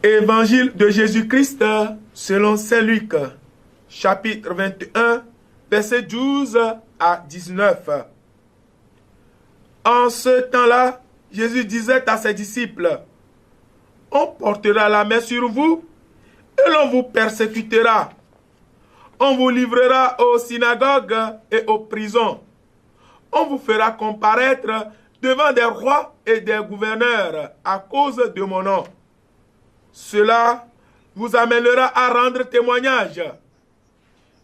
Évangile de Jésus-Christ selon Saint Luc, chapitre 21, versets 12 à 19. En ce temps-là, Jésus disait à ses disciples, « On portera la main sur vous et l'on vous persécutera. On vous livrera aux synagogues et aux prisons. On vous fera comparaître devant des rois et des gouverneurs à cause de mon nom. Cela vous amènera à rendre témoignage.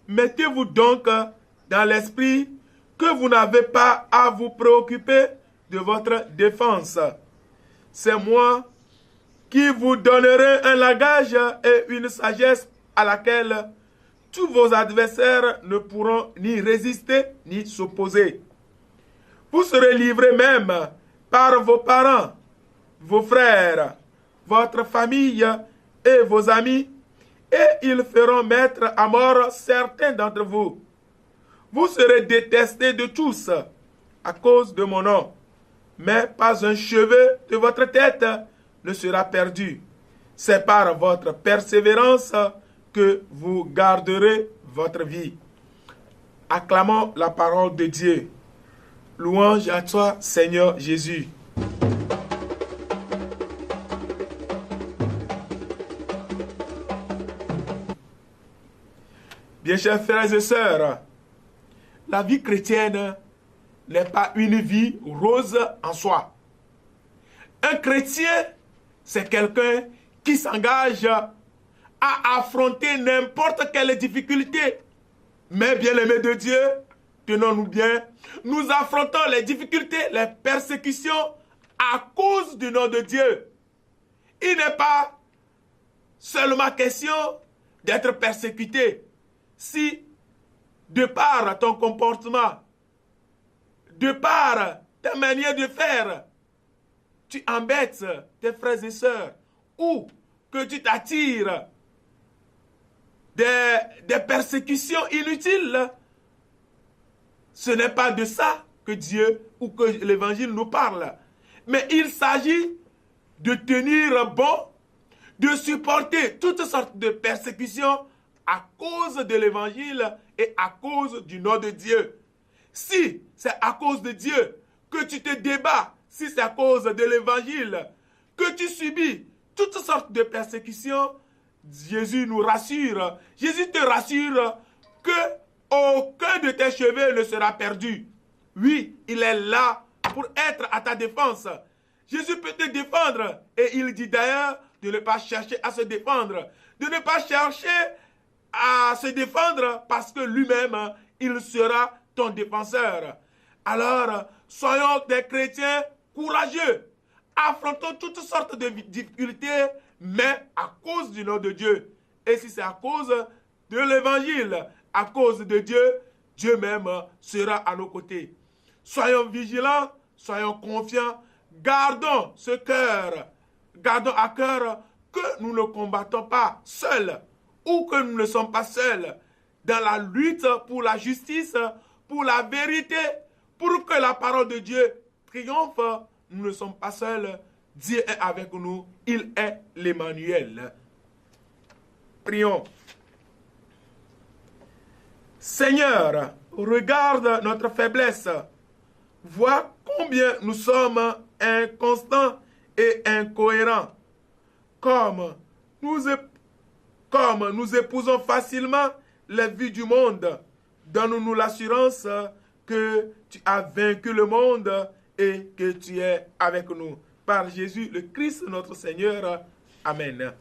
Mettez-vous donc dans l'esprit que vous n'avez pas à vous préoccuper de votre défense. C'est moi qui vous donnerai un langage et une sagesse à laquelle tous vos adversaires ne pourront ni résister ni s'opposer. Vous serez livrés même par vos parents, vos frères, votre famille et vos amis, et ils feront mettre à mort certains d'entre vous. Vous serez détestés de tous à cause de mon nom, mais pas un cheveu de votre tête ne sera perdu. C'est par votre persévérance que vous garderez votre vie. » Acclamons la parole de Dieu. Louange à toi, Seigneur Jésus. Bien chers frères et sœurs, la vie chrétienne n'est pas une vie rose en soi. Un chrétien, c'est quelqu'un qui s'engage à affronter n'importe quelle difficulté. Mais bien-aimés de Dieu, tenons-nous bien, nous affrontons les difficultés, les persécutions à cause du nom de Dieu. Il n'est pas seulement question d'être persécuté. Si, de par ton comportement, de par ta manière de faire, tu embêtes tes frères et sœurs, ou que tu t'attires des persécutions inutiles, ce n'est pas de ça que Dieu ou que l'Évangile nous parle. Mais il s'agit de tenir bon, de supporter toutes sortes de persécutions à cause de l'Évangile et à cause du nom de Dieu. Si c'est à cause de Dieu que tu te débats, si c'est à cause de l'Évangile que tu subis toutes sortes de persécutions, Jésus nous rassure. Jésus te rassure que aucun de tes cheveux ne sera perdu. Oui, il est là pour être à ta défense. Jésus peut te défendre. Et il dit d'ailleurs de ne pas chercher à se défendre. De ne pas chercher à se défendre parce que lui-même, il sera ton défenseur. Alors, soyons des chrétiens courageux. Affrontons toutes sortes de difficultés, mais à cause du nom de Dieu. Et si c'est à cause de l'Évangile, à cause de Dieu, Dieu même sera à nos côtés. Soyons vigilants, soyons confiants, gardons ce cœur, gardons à cœur que nous ne combattons pas seuls, ou que nous ne sommes pas seuls dans la lutte pour la justice, pour la vérité, pour que la parole de Dieu triomphe. Nous ne sommes pas seuls. Dieu est avec nous. Il est l'Emmanuel. Prions. Seigneur, regarde notre faiblesse. Vois combien nous sommes inconstants et incohérents. Comme nous épousons facilement les vues du monde, donne-nous l'assurance que tu as vaincu le monde et que tu es avec nous. Par Jésus le Christ notre Seigneur. Amen.